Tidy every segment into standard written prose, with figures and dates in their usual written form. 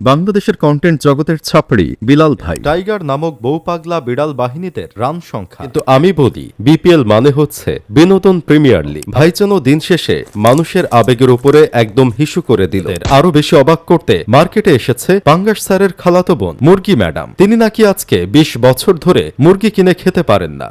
বাংলাদেশের কন্টেন্ট জগতের ছাপড়ি বিলাল ভাই। টাইগার নামক বউপাগলা বিড়াল বাহিনীদের রান সংখ্যা। কিন্তু আমি বলি বিপিএল মানে হচ্ছে বিনোদন প্রিমিয়ার লিগ। ভাই যেন দিন শেষে মানুষের আবেগের উপরে একদম হিসু করে দিল। আরো বেশি অবাক করতে মার্কেটে এসেছে পাঙ্গাস স্যারের খালাতো বোন মুরগি ম্যাডাম। তিনি নাকি আজকে ২০ বছর ধরে মুরগি কিনে খেতে পারেন না।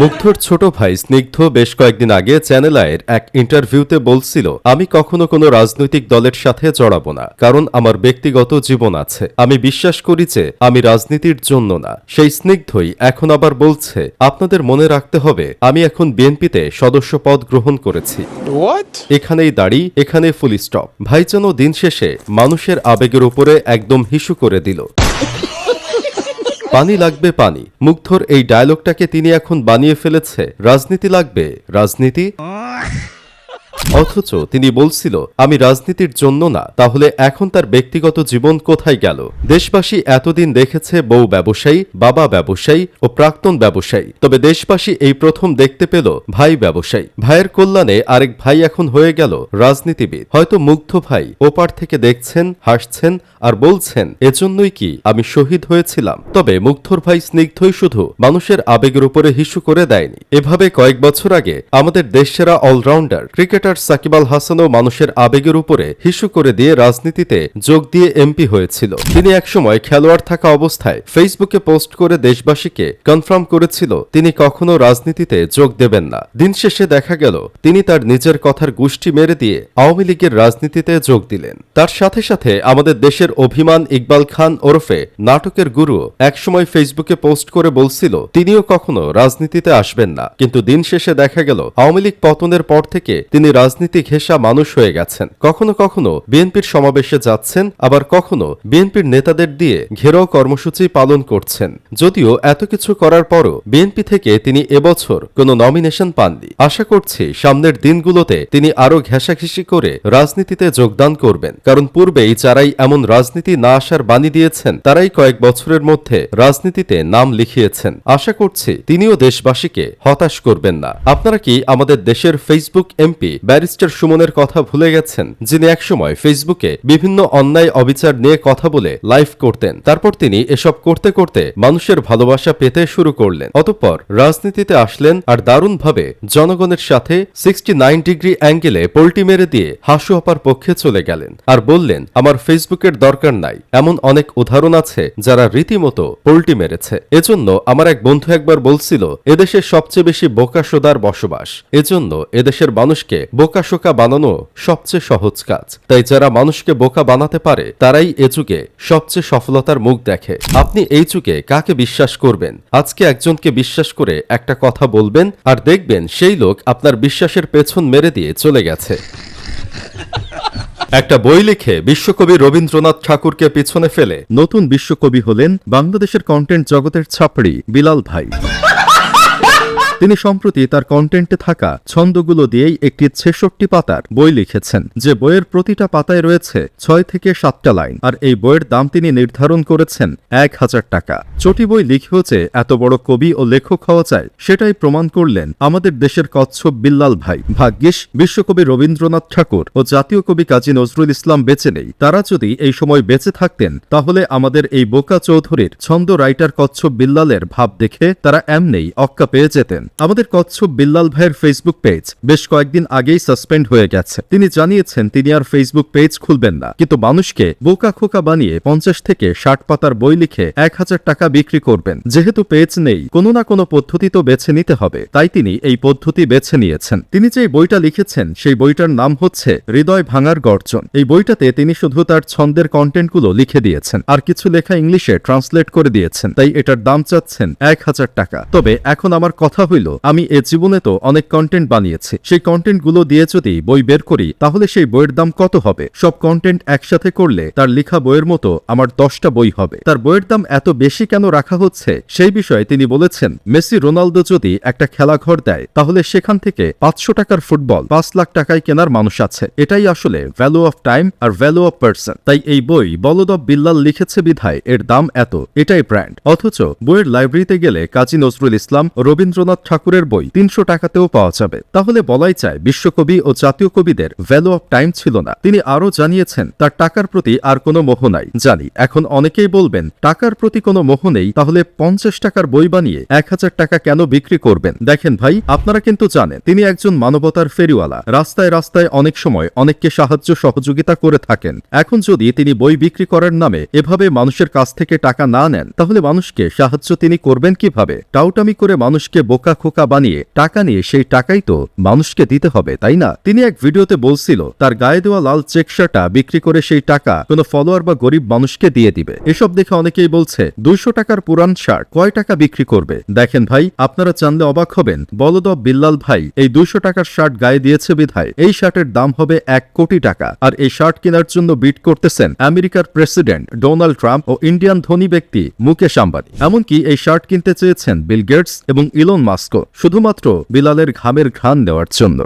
মুগ্ধর ছোট ভাই স্নিগ্ধ বেশ কয়েকদিন আগে চ্যানেল আইয়ের এক ইন্টারভিউতে বলছিল, আমি কখনো কোনো রাজনৈতিক দলের সাথে জড়াবো না, কারণ আমার ব্যক্তিগত জীবন আছে। আমি বিশ্বাস করি যে আমি রাজনীতির জন্য না। সেই স্নিগ্ধই এখন আবার বলছে, আপনাদের মনে রাখতে হবে আমি এখন বিএনপিতে সদস্য পদ গ্রহণ করেছি। এখানেই দাঁড়ি, এখানে ফুল স্টপ। ভাই যেন দিন শেষে মানুষের আবেগের উপরে একদম হিসু করে দিল। পানি লাগবে পানি। মুগ্ধর এই ডায়লগটাকে তিনি এখন বানিয়ে ফেলেছে রাজনীতি লাগবে রাজনীতি। অথচ তিনি বলছিল আমি রাজনীতির জন্য না। তাহলে এখন তার ব্যক্তিগত জীবন কোথায় গেল? দেশবাসী এতদিন দেখেছে বউ ব্যবসায়ী, বাবা ব্যবসায়ী ও প্রাক্তন ব্যবসায়ী, তবে দেশবাসী এই প্রথম দেখতে পেল ভাই ব্যবসায়ী। ভাইয়ের কল্যাণে আরেক ভাই এখন হয়ে গেল রাজনীতিবিদ। হয়তো মুগ্ধ ভাই ওপার থেকে দেখছেন, হাসছেন আর বলছেন, এজন্যই কি আমি শহীদ হয়েছিলাম। তবে মুগ্ধর ভাই স্নিগ্ধই শুধু মানুষের আবেগের উপরে হিসু করে দেয়নি। এভাবে কয়েক বছর আগে আমাদের দেশসেরা অলরাউন্ডার ক্রিকেটার সাকিব আল হাসানও মানুষের আবেগের উপরে হিসু করে দিয়ে রাজনীতিতে যোগ দিয়ে এমপি হয়েছিল। তিনি একসময় খেলোয়াড় থাকা অবস্থায় ফেসবুকে পোস্ট করে দেশবাসীকে কনফার্ম করেছিল তিনি কখনো রাজনীতিতে যোগ দেবেন না। দিন শেষে দেখা গেল তিনি তার নিজের কথার গুষ্টি মেরে দিয়ে আওয়ামী লীগের রাজনীতিতে যোগ দিলেন। তার সাথে সাথে আমাদের দেশের অভিমান ইকবাল খান ওরফে নাটকের গুরু একসময় ফেসবুকে পোস্ট করে বলছিল তিনিও কখনো রাজনীতিতে আসবেন না। কিন্তু দিন শেষে দেখা গেল আওয়ামী লীগ পতনের পর থেকে তিনি রাজনীতি ঘেঁষা মানুষ হয়ে গেছেন। কখনো কখনো বিএনপির সমাবেশে যাচ্ছেন, আবার কখনো বিএনপির নেতাদের দিয়ে ঘেরাও কর্মসূচি পালন করছেন। যদিও এত কিছু করার পরও বিএনপি থেকে তিনি এবছর কোনো নমিনেশন পাননি। আশা করছি সামনের দিনগুলোতে তিনি আরো ঘেঁষাঘেঁষি করে রাজনীতিতে যোগদান করবেন, কারণ পূর্বেই যারাই এমন রাজনীতি না আসার বাণী দিয়েছেন তারাই কয়েক বছরের মধ্যে রাজনীতিতে নাম লিখিয়েছেন। আশা করছি তিনিও দেশবাসীকে হতাশ করবেন না। আপনারা কি আমাদের দেশের ফেসবুক এমপি ব্যারিস্টার সুমনের কথা ভুলে গেছেন, যিনি একসময় ফেসবুকে বিভিন্ন অন্যায় অবিচার নিয়ে কথা বলে লাইভ করতেন? তারপর তিনি এসব করতে করতে মানুষের ভালোবাসা পেতে শুরু করলেন। অতঃপর রাজনীতিতে আসলেন আর দারুণভাবে জনগণের সাথে 69 ডিগ্রি অ্যাঙ্গেলে পোল্টি মেরে দিয়ে হাসু আপার পক্ষে চলে গেলেন আর বললেন আমার ফেসবুকের দরকার নাই। এমন অনেক উদাহরণ আছে যারা রীতিমতো পোল্টি মেরেছে। এজন্য আমার এক বন্ধু একবার বলছিল, এদেশে সবচেয়ে বেশি বোকাশোদার বসবাস, এজন্য এদেশের মানুষকে বোকাশোকা বানানো সবচেয়ে সহজ কাজ। তাই যারা মানুষকে বোকা বানাতে পারে তারাই এ যুগে সবচেয়ে সফলতার মুখ দেখে। আপনি এই যুগে কাকে বিশ্বাস করবেন? আজকে একজনকে বিশ্বাস করে একটা কথা বলবেন আর দেখবেন সেই লোক আপনার বিশ্বাসের পেছন মেরে দিয়ে চলে গেছে। একটা বই লিখে বিশ্বকবি রবীন্দ্রনাথ ঠাকুরকে পিছনে ফেলে নতুন বিশ্বকবি হলেন বাংলাদেশের কন্টেন্ট জগতের ছাপড়ি বিলাল ভাই। তিনি সম্প্রতি তার কন্টেন্টে থাকা ছন্দগুলো দিয়েই একটি ৬৬ পাতার বই লিখেছেন, যে বইয়ের প্রতিটা পাতায় রয়েছে ৬ থেকে ৭টা লাইন। আর এই বইয়ের দাম তিনি নির্ধারণ করেছেন ১,০০০ টাকা। চটি বই লিখেও যে এত বড় কবি ও লেখক হওয়া যায় সেটাই প্রমাণ করলেন আমাদের দেশের কচ্ছপ বিল্লাল ভাই। ভাগ্যিস বিশ্বকবি রবীন্দ্রনাথ ঠাকুর ও জাতীয় কবি কাজী নজরুল ইসলাম বেঁচে নেই। তারা যদি এই সময় বেঁচে থাকতেন তাহলে আমাদের এই বোকা চৌধুরীর ছন্দ রাইটার কচ্ছপ বিল্লালের ভাব দেখে তারা এমনেই অক্কা পেয়ে যেতেন। আমাদের কচ্ছপ বিল্লাল ভাইয়ের ফেসবুক পেজ বেশ কয়েকদিন আগেই সাসপেন্ড হয়ে গেছে। তিনি জানিয়েছেন তিনি আর ফেসবুক পেজ খুলবেন না, কিন্তু মানুষকে বোকা খোকা বানিয়ে ৫০ থেকে ৬০ পাতার বই লিখে ১,০০০ টাকা বিক্রি করবেন। যেহেতু পেজ নেই, কোনো না কোনো পদ্ধতি তো বেছে নিতে হবে, তাই তিনি এই পদ্ধতি বেছে নিয়েছেন। তিনি যে বইটা লিখেছেন সেই বইটার নাম হচ্ছে হৃদয় ভাঙার গর্জন। এই বইটাতে তিনি শুধু তার ছন্দের কন্টেন্টগুলো লিখে দিয়েছেন আর কিছু লেখা ইংলিশে ট্রান্সলেট করে দিয়েছেন, তাই এটার দাম চাচ্ছেন ১,০০০ টাকা। তবে এখন আমার কথা হইল, আমি এ জীবনে তো অনেক কন্টেন্ট বানিয়েছি, সেই কন্টেন্টগুলো দিয়ে যদি বই বের করি তাহলে সেই বইয়ের দাম কত হবে? সব কন্টেন্ট একসাথে করলে তার লেখা বইয়ের মতো আমার 10টা বই হবে। তার বইয়ের দাম এত বেশি কেন রাখা হচ্ছে সেই বিষয়ে তিনি বলেছেন, মেসি রোনালদো যদি একটা খেলাঘর দেয় তাহলে সেখান থেকে 500 টাকার ফুটবল 5 লাখ টাকায় কেনার মানুষ আছে। এটাই আসলে ভ্যালু অফ টাইম আর ভ্যালু অফ পার্সন। তাই এই বই বলদ অফ বিল্লাল লিখেছে বিধায় এর দাম এত, এটাই ব্র্যান্ড। অথচ বইয়ের লাইব্রেরিতে গেলে কাজী নজরুল ইসলাম, রবীন্দ্রনাথ ঠাকুরের বই 300 টাকাতেও পাওয়া যাবে। তাহলে বলাই যায় বিশ্বকবি ও জাতীয় কবিদের ভ্যালু অফ টাইম ছিল না। তিনি আরও জানিয়েছেন তার টাকার প্রতি আর কোনো মোহ নাই। জানি এখন অনেকেই বলবেন টাকার প্রতি কোনো মোহ নেই, তাহলে 50 টাকার বই বানিয়ে 1000 টাকা কেন বিক্রি করবেন? দেখেন ভাই, আপনারা কিন্তু জানেন তিনি একজন মানবতার ফেরিওয়ালা। রাস্তায় রাস্তায় অনেক সময় অনেককে সাহায্য সহযোগিতা করে থাকেন। এখন যদি তিনি বই বিক্রি করার নামে এভাবে মানুষের কাছ থেকে টাকা না নেন, তাহলে মানুষকে সাহায্য তিনি করবেন কিভাবে? টাউটামি করে মানুষকে বোকা খোকা বানিয়ে টাকা নিয়ে সেই টাকাই তো মানুষকে দিতে হবে, তাই না? তিনি এক ভিডিওতে বলছিল তার গায়ে দেওয়া লাল চেক শার্টটা বিক্রি করে সেই টাকা কোনো ফলোয়ার বা গরিব মানুষকে দিয়ে দিবে। এসব দেখে অনেকেই বলছে 200 টাকার পুরান শার্ট কয় টাকা বিক্রি করবে? দেখেন ভাই, আপনারা জানলে অবাক হবেন। বলদব বিল্লাল ভাই এই 200 টাকার শার্ট গায়ে দিয়েছে বিধায় এই শার্টের দাম হবে 1 কোটি টাকা। আর এই শার্ট কেনার জন্য বিট করতেছেন আমেরিকার প্রেসিডেন্ট ডোনাল্ড ট্রাম্প ও ইন্ডিয়ান ধনী ব্যক্তি মুকেশ আম্বানি। এমনকি এই শার্ট কিনতে চেয়েছেন বিল গেটস এবং ইলন মাস্কও, শুধুমাত্র বিলালের ঘামের ঘ্রাণ দেওয়ার জন্য।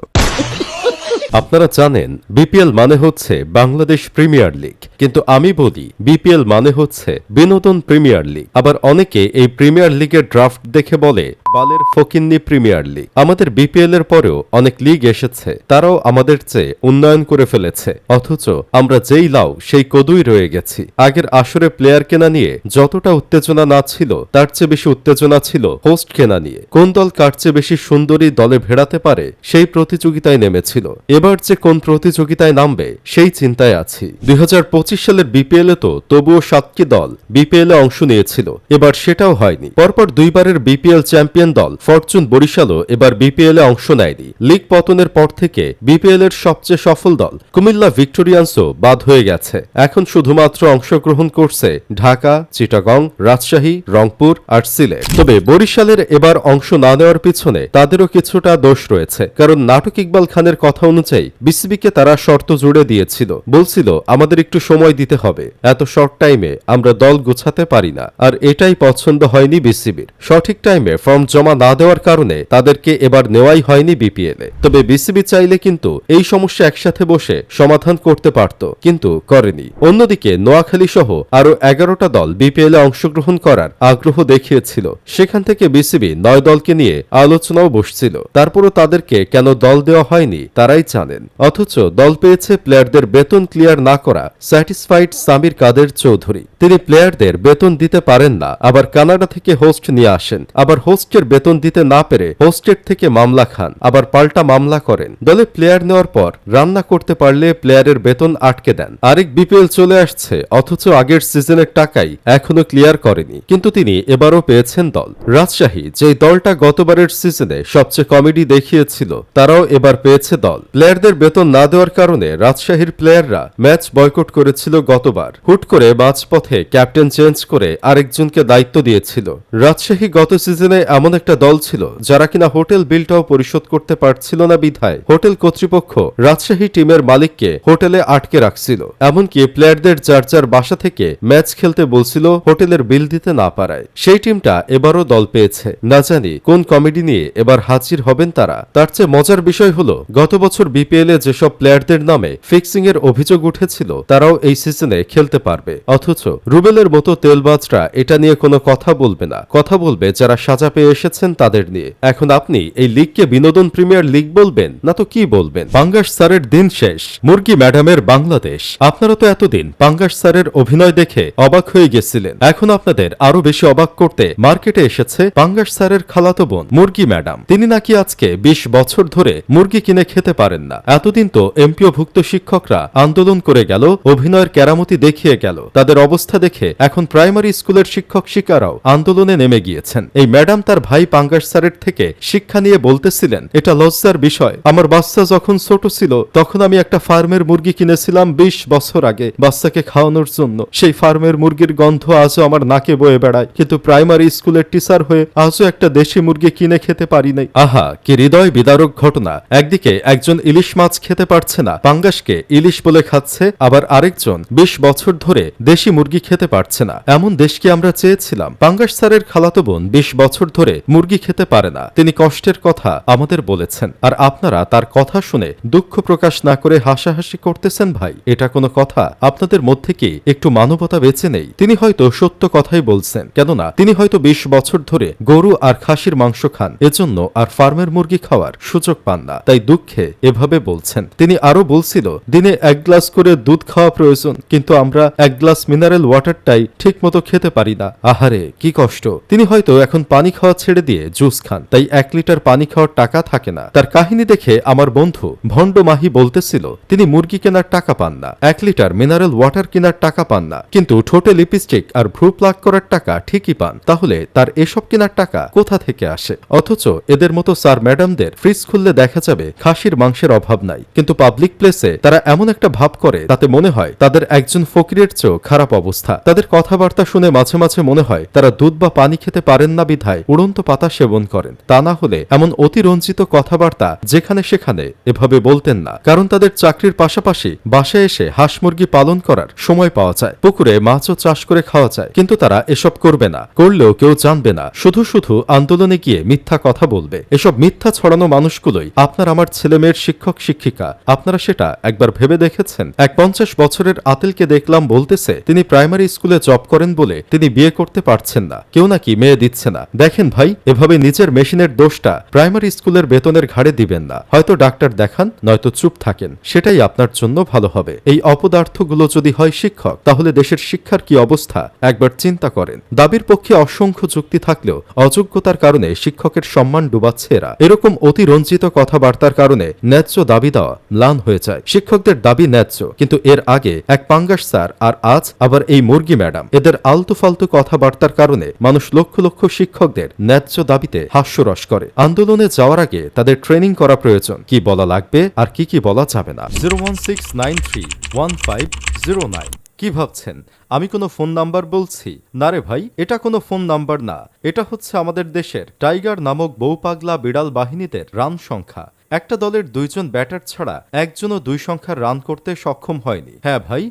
আপনারা জানেন বিপিএল মানে হচ্ছে বাংলাদেশ প্রিমিয়ার লিগ, কিন্তু আমি বলি বিপিএল মানে হচ্ছে বিনোদন প্রিমিয়ার লিগ। আবার অনেকে এই প্রিমিয়ার লিগের ড্রাফট দেখে বলে বালের ফকিন্নি প্রিমিয়ার লিগ। আমাদের বিপিএল এর পরেও অনেক লিগ এসেছে, তারাও আমাদের চেয়ে উন্নয়ন করে ফেলেছে, অথচ আমরা যেই লাউ সেই কদুই রয়ে গেছি। আগের আসরে প্লেয়ার কেনা নিয়ে যতটা উত্তেজনা না ছিল, তার চেয়ে বেশি উত্তেজনা ছিল হোস্ট কেনা নিয়ে। কোন দল কার চেয়ে বেশি সুন্দরী দলে ভেড়াতে পারে সেই প্রতিযোগিতায় নেমেছিল। এবার যে কোন প্রতিযোগিতায় নামবে সেই চিন্তায় আছি। 2025 সালের বিপিএল এ তো তবুও 7টি দল বিপিএল এ অংশ নিয়েছিল, এবার সেটাও হয়নি। পরপর দুইবারের বিপিএল চ্যাম্পিয়ন দল ফরচুন বরিশালও এবার বিপিএল এ অংশ নেয়নি। লিগ পতনের পর থেকে বিপিএল এর সবচেয়ে সফল দল কুমিল্লা ভিক্টোরিয়ান্সও বাদ হয়ে গেছে। এখন শুধুমাত্র অংশগ্রহণ করছে ঢাকা, চিটাগং, রাজশাহী, রংপুর আর সিলেট। তবে বরিশালের এবার অংশ না নেওয়ার পিছনে তাদেরও কিছুটা দোষ রয়েছে, কারণ নাটক ইকবাল খানের কথা অনুযায়ী বিসিবিকে তারা শর্ত জুড়ে দিয়েছিল, বলছিল আমাদের একটু সময় দিতে হবে, এত শর্ট টাইমে আমরা দল গোছাতে পারি না। আর এটাই পছন্দ হয়নি বিসিবির। সঠিক টাইমে ফর্ম জমা না দেওয়ার কারণে তাদেরকে এবার নেওয়াই হয়নি বিপিএল এ। তবে বিসিবি চাইলে কিন্তু এই সমস্যা একসাথে বসে সমাধান করতে পারত, কিন্তু করেনি। অন্যদিকে নোয়াখালী সহ আরো 11টা দল বিপিএল এ অংশগ্রহণ করার আগ্রহ দেখিয়েছিল। সেখান থেকে বিসিবি 9 দলকে নিয়ে আলোচনাও বসছিল। তারপরও তাদেরকে কেন দল দেওয়া হয়নি তারাই জানেন। অথচ দল পেয়েছে প্লেয়ারদের বেতন ক্লিয়ার না করা স্যাটিসফাইড সামির কাদের চৌধুরী। তিনি প্লেয়ারদের বেতন দিতে পারেন না, আবার কানাডা থেকে হোস্ট নিয়ে আসেন, আবার হোস্টের বেতন দিতে না পেরে হোস্টের থেকে মামলা খান, আবার পাল্টা মামলা করেন। দলে প্লেয়ার নেওয়ার পর রান্না করতে পারলে প্লেয়ারের বেতন আটকে দেন। আরেক বিপিএল চলে আসছে, অথচ আগের সিজনের টাকাই এখনো ক্লিয়ার করেনি, কিন্তু তিনি এবারও পেয়েছেন দল। রাজশাহী, যে দলটা গতবারের সিজনে সবচেয়ে কমেডি দেখিয়েছিল, তারাও এবার পেয়েছে দল। প্লেয়ারদের বেতন না দেওয়ার কারণে রাজশাহীর প্লেয়াররা ম্যাচ বয়কট করেছিল গতবার। হুট করে মাঝপথে ক্যাপ্টেন চেঞ্জ করে আরেকজনকে দায়িত্ব দিয়েছিল। রাজশাহী গত সিজনে এমন একটা দল ছিল যারা কিনা হোটেল বিলটাও পরিশোধ করতে পারছিল না বিধায় হোটেল কর্তৃপক্ষ রাজশাহী টিমের মালিককে হোটেলে আটকে রাখছিল। এমনকি প্লেয়ারদের যার যার বাসা থেকে ম্যাচ খেলতে বলছিল হোটেলের বিল দিতে না পারায়। সেই টিমটা এবারও দল পেয়েছে। না জানি কোন কমেডি নিয়ে এবার হাজির হবেন তারা। তার চেয়ে মজার বিষয় হলো গত বছর বিপিএল এ যেসব প্লেয়ারদের নামে ফিক্সিং এর অভিযোগ উঠেছিল তারাও এই সিজনে খেলতে পারবে, অথচ রুবেলের মতো তেলবাজরা এটা নিয়ে কোনো কথা বলবে না। কথা বলবে যারা সাজা পেয়ে এসেছেন তাদের নিয়ে। এখন আপনি এই লিগকে বিনোদন প্রিমিয়ার লিগ বলবেন না তো কি বলবেন? পাঙ্গাস স্যারের দিন শেষ, মুরগি ম্যাডামের বাংলাদেশ। আপনারা তো এতদিন পাঙ্গাস স্যারের অভিনয় দেখে অবাক হয়ে গেছিলেন, এখন আপনাদের আরো বেশি অবাক করতে মার্কেটে এসেছে পাঙ্গাস স্যারের খালাতো বোন মুরগি ম্যাডাম। তিনি নাকি আজকে 20 বছর ধরে মুরগি কিনে খেতে পারেন না। এতদিন তো এমপিওভুক্ত শিক্ষকরা আন্দোলন করে গেল, অভিনয়ের কেরামতি দেখিয়ে গেল, তাদের অবস্থা দেখে এখন প্রাইমারি স্কুলের শিক্ষক শিক্ষারাও আন্দোলনে নেমে গিয়েছেন। এই ম্যাডাম তার ভাই পাঙ্গাস স্যারের থেকে শিক্ষা নিয়ে বলতেছিলেন, এটা লজ্জার বিষয়, আমার বাচ্চা যখন ছোট ছিল তখন আমি একটা ফার্মের মুরগি কিনেছিলাম 20 বছর আগে বাচ্চাকে খাওয়ানোর জন্য। সেই ফার্মের মুরগির গন্ধ আজও আমার নাকে বয়ে বেড়ায়, কিন্তু প্রাইমারি স্কুলের টিচার হয়ে আজও একটা দেশি মুরগি কিনে খেতে পারি নাই। আহা, কি হৃদয় বিদারক ঘটনা। একদিকে একজন ইলিশ মাছ খেতে পারছে না, পাঙ্গাসকে ইলিশ বলে খাচ্ছে, আবার আরেকজন 20 বছর ধরে দেশি মুরগি খেতে পারছে না। এমন দেশকে আমরা চেয়েছিলাম। পাঙ্গাস স্যারের খালাতো বোন 20 বছর ধরে মুরগি খেতে পারে না, তিনি কষ্টের কথা আমাদের বলেছেন, আর আপনারা তার কথা শুনে দুঃখ প্রকাশ না করে হাসাহাসি করতেছেন। ভাই, এটা কোনো কথা? আপনাদের মধ্যে কি একটু মানবতা বেঁচে নেই? তিনি হয়তো সত্য কথাই বলছেন, কেননা তিনি হয়তো 20 বছর ধরে গরু আর খাসির মাংস খান, এজন্য আর ফার্মের মুরগি খাওয়ার সুযোগ পান না, তাই দুঃখে এভাবে বলছেন। তিনি আরো বলছিল দিনে 1 গ্লাস করে দুধ খাওয়া প্রয়োজন, কিন্তু আমরা 1 গ্লাস মিনারেল ওয়াটারটাই ঠিক মতো খেতে পারি না। আহারে কি কষ্ট। তিনি হয়তো এখন পানি খাওয়া ছেড়ে দিয়ে জুস খান, তাই 1 লিটার পানি খাওয়ার টাকা থাকে না। তার কাহিনী দেখে আমার বন্ধু ভণ্ড মাহি বলতেছিল তিনি মুরগি কেনার টাকা পান না, 1 লিটার মিনারেল ওয়াটার কেনার টাকা পান না, কিন্তু ঠোঁটে লিপস্টিক আর ভ্রু প্লাক করার টাকা ঠিকই পান। তাহলে তার এসব কেনার টাকা কোথা থেকে আসে? অথচ এদের মতো স্যার ম্যাডামদের ফ্রিজ খুললে দেখা যাবে খাসির মাংসের অভাব নাই, কিন্তু পাবলিক প্লেসে তারা এমন একটা ভাব করে তাতে মনে হয় তাদের একজন ফকিরের চেয়েও খারাপ অবস্থা। তাদের কথাবার্তা শুনে মাঝে মাঝে মনে হয় তারা দুধ বা পানি খেতে পারেন না বিধায় উড়ন্ত পাতা সেবন করেন। তা না হলে এমন অতিরঞ্জিত কথাবার্তা যেখানে সেখানে এভাবে বলতেন না, কারণ তাদের চাকরির পাশাপাশি বাসায় এসে হাঁস মুরগি পালন করার সময় পাওয়া যায়, পুকুরে মাছও চাষ করে খাওয়া যায়, কিন্তু তারা এসব করবে না, করলেও কেউ জানবে না, শুধু শুধু আন্দোলনে গিয়ে মিথ্যা কথা বলবে। এসব মিথ্যা ছড়ানো মানুষগুলোই আপনার আমার ছেলেমেয়ের শিক্ষক শিক্ষিকা। আপনারা সেটা একবার ভেবে দেখেছেন? এক 50 বছরের আতেলকে দেখলাম বলতেছে তিনি প্রাইমারি স্কুলে জব করেন বলে তিনি বিয়ে করতে পারছেন না, কেউ নাকি মেয়ে দিচ্ছে না। দেখেন ভাই, এভাবে নিজের মেশিনের দোষটা প্রাইমারি স্কুলের বেতনের ঘাড়ে দিবেন না। হয়তো ডাক্তার দেখান, নয়তো চুপ থাকেন, সেটাই আপনার জন্য ভালো হবে। এই অপদার্থগুলো যদি হয় শিক্ষক, তাহলে দেশের শিক্ষার কি অবস্থা একবার চিন্তা করেন। দাবির পক্ষে অসংখ্য যুক্তি থাকলেও অযোগ্যতার কারণে শিক্ষকের সম্মান ডুবাচ্ছে এরা। এরকম অতিরঞ্জিত কথাবার্তার কারণে ন্যায্য দাবি দেওয়া ম্লান হয়ে যায়। শিক্ষকদের দাবি ন্যায্য, কিন্তু এর আগে এক পাঙ্গাস স্যার, আর আজ আবার এই মুরগি ম্যাডাম, এদের আলতু ফালতু কথাবার্তার কারণে মানুষ লক্ষ লক্ষ শিক্ষকদের ন্যায্য দাবিতে হাস্যরস করে। আন্দোলনে যাওয়ার আগে তাদের ট্রেনিং করা প্রয়োজন, কি বলা লাগবে আর কি কি বলা যাবে না। 016931509। কি ভাবছেন আমি কোনো ফোন নাম্বার বলছি? না রে ভাই, এটা কোনো ফোন নাম্বার না, এটা হচ্ছে আমাদের দেশের টাইগার নামক বউপাগলা বিড়াল বাহিনীদের রান সংখ্যা। একটা দলের 2 জন ব্যাটার ছাড়া একজনও 2 সংখ্যার রান করতে সক্ষম হয়নি। হ্যাঁ ভাই,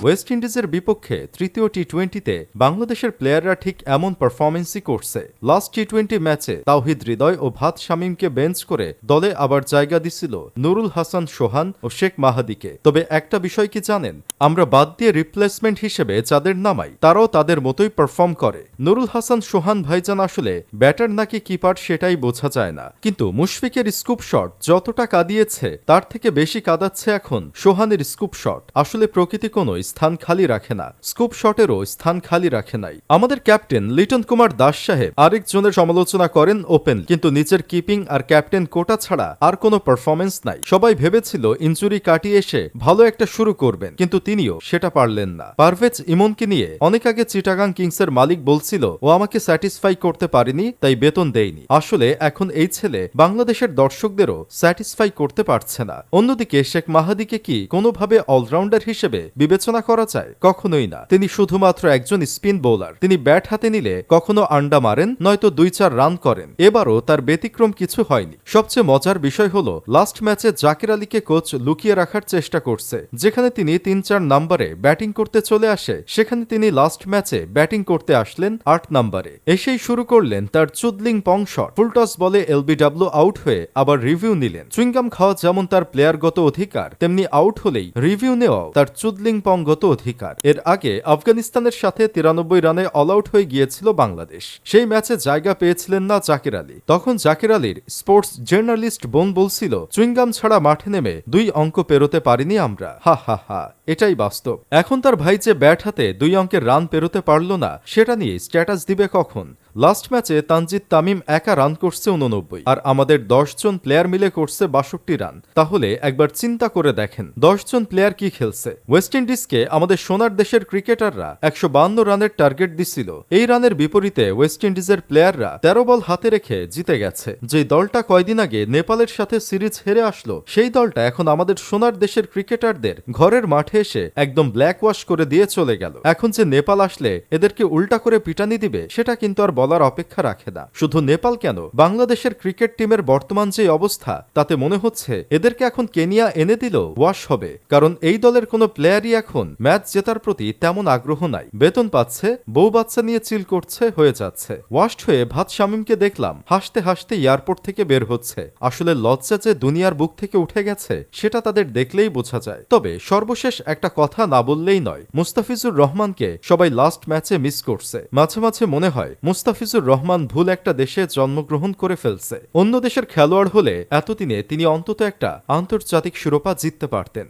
ওয়েস্ট ইন্ডিজের বিপক্ষে তৃতীয় টি-20তে বাংলাদেশের প্লেয়াররা ঠিক এমন পারফরমেন্সই করছে। লাস্ট টি-20 ম্যাচে তাওহিদ হৃদয় ও ভাত শামীমকে বেঞ্চ করে দলে আবার জায়গা দিছিল নুরুল হাসান সোহান ও শেখ মাহাদিকে। তবে একটা বিষয় কি জানেন, আমরা বাদ দিয়ে রিপ্লেসমেন্ট হিসেবে যাদের নামাই তারাও তাদের মতোই পারফর্ম করে। নুরুল হাসান সোহান ভাইজান আসলে ব্যাটার নাকি কিপার সেটাই বোঝা যায় না, কিন্তু মুশফিকের স্কুপ শট যতটা কাঁদিয়েছে তার থেকে বেশি কাঁদাচ্ছে এখন সোহানের স্কুপ শট। আসলে প্রকৃতি কোনো স্থান খালি রাখে না, স্কুপ শটেরও স্থান খালি রাখে নাই। আমাদের ক্যাপ্টেন লিটন কুমার দাস সাহেব আরেকজনের সমালোচনা করেন ওপেন, কিন্তু নিজের কিপিং আর ক্যাপ্টেন কোটা ছাড়া আর কোনো পারফরমেন্স নাই। সবাই ভেবেছিল ইনজুরি কাটিয়ে এসে ভালো একটা শুরু করবেন, কিন্তু তিনিও সেটা পারলেন না। পারভেজ ইমনকে নিয়ে অনেক আগে চিটাগাং কিংসের মালিক বলছিল ও আমাকে স্যাটিসফাই করতে পারেনি, তাই বেতন দেয়নি। আসলে এখন এই ছেলে বাংলাদেশের দর্শকদেরও স্যাটিসফাই করতে পারছে না। অন্যদিকে শেখ মাহাদিকে কি কোনোভাবে অলরাউন্ডার হিসেবে বিবেচনা করা যায়? কখনোই না। তিনি শুধুমাত্র একজন স্পিন বোলার। তিনি ব্যাট হাতে নিলে কখনো আন্ডা মারেন, নয়তো 2-4 রান করেন। এবারও তার ব্যতিক্রম কিছু হয়নি। সবচেয়ে মজার বিষয় হলো লাস্ট ম্যাচে জাকির আলীকে কোচ লুকিয়ে রাখার চেষ্টা করছে। যেখানে তিনি 3-4 নম্বরে ব্যাটিং করতে চলে আসে, সেখানে তিনি লাস্ট ম্যাচে ব্যাটিং করতে আসলেন 8 নম্বরে। এসেই শুরু করলেন তার চুদলিং পং শট। ফুলটস বলে এলবিডব্লিউ আউট হয়ে আবার রিভিউ নিলেন। চুইংগাম খাওয়া যেমন তার প্লেয়ারগত অধিকার, তেমনি আউট হলেই রিভিউ নেওয়াও তার চুদলিং পংগত অধিকার। এর আগে আফগানিস্তানের সাথে 93 রানে অল আউট হয়ে গিয়েছিল বাংলাদেশ। সেই ম্যাচে জায়গা পেয়েছিলেন না জাকির আলী। তখন জাকির আলীর স্পোর্টস জার্নালিস্ট বোন বলছিল চুইংগাম ছাড়া মাঠে নেমে 2 অঙ্ক পেরোতে পারিনি আমরা। হা হা হা, এটাই বাস্তব। এখন তার ভাই যে ব্যাট হাতে 2 অঙ্কের রান পেরোতে পারল না, সেটা নিয়ে স্ট্যাটাস দিবে কখন? লাস্ট ম্যাচে তানজিদ তামিম একা রান করছে 89, আর আমাদের 10 জন প্লেয়ার মিলে করছে 62 রান। তাহলে একবার চিন্তা করে দেখেন 10 জন প্লেয়ার কি খেলছে। ওয়েস্ট ইন্ডিজকে আমাদের সোনার দেশের ক্রিকেটাররা 152 রানের টার্গেট দিছিল। এই রানের বিপরীতে ওয়েস্ট ইন্ডিজের প্লেয়াররা 13 বল হাতে রেখে জিতে গেছে। যে দলটা কয়দিন আগে নেপালের সাথে সিরিজ হেরে আসলো, সেই দলটা এখন আমাদের সোনার দেশের ক্রিকেটারদের ঘরের মাঠে এসে একদম ব্ল্যাক ওয়াশ করে দিয়ে চলে গেল। এখন যে নেপাল আসলে এদেরকে উল্টা করে পিটানি দিবে, সেটা কিন্তু আর বলার অপেক্ষা রাখে না। শুধু নেপাল কেন, বাংলাদেশের ক্রিকেট টিমের বর্তমান যে অবস্থা তাতে মনে হচ্ছে এদেরকে এখন কেনিয়া এনে দিলেও ওয়াশ হবে, কারণ এই দলের কোনো প্লেয়ারই এখন ম্যাচ জেতার প্রতি তেমন আগ্রহ নাই। বেতন পাচ্ছে, বউ বাচ্চা নিয়ে চিল করছে, হয়ে যাচ্ছে। ওয়াশড হয়ে ভাত শামীমকে দেখলাম হাসতে হাসতে এয়ারপোর্ট থেকে বের হচ্ছে। আসলে লজ্জা যে দুনিয়ার বুক থেকে উঠে গেছে সেটা তাদের দেখলেই বোঝা যায়। তবে সর্বশেষ একটা কথা না বললেই নয়, মুস্তাফিজুর রহমানকে সবাই লাস্ট ম্যাচে মিস করছে। মাঝে মাঝে মনে হয় মুস্তাফিজুর রহমান ভুল একটা দেশে জন্মগ্রহণ করে ফেলছে। অন্য দেশের খেলোয়াড় হলে এতদিনে তিনি অন্তত একটা আন্তর্জাতিক শিরোপা জিততে পারতেন।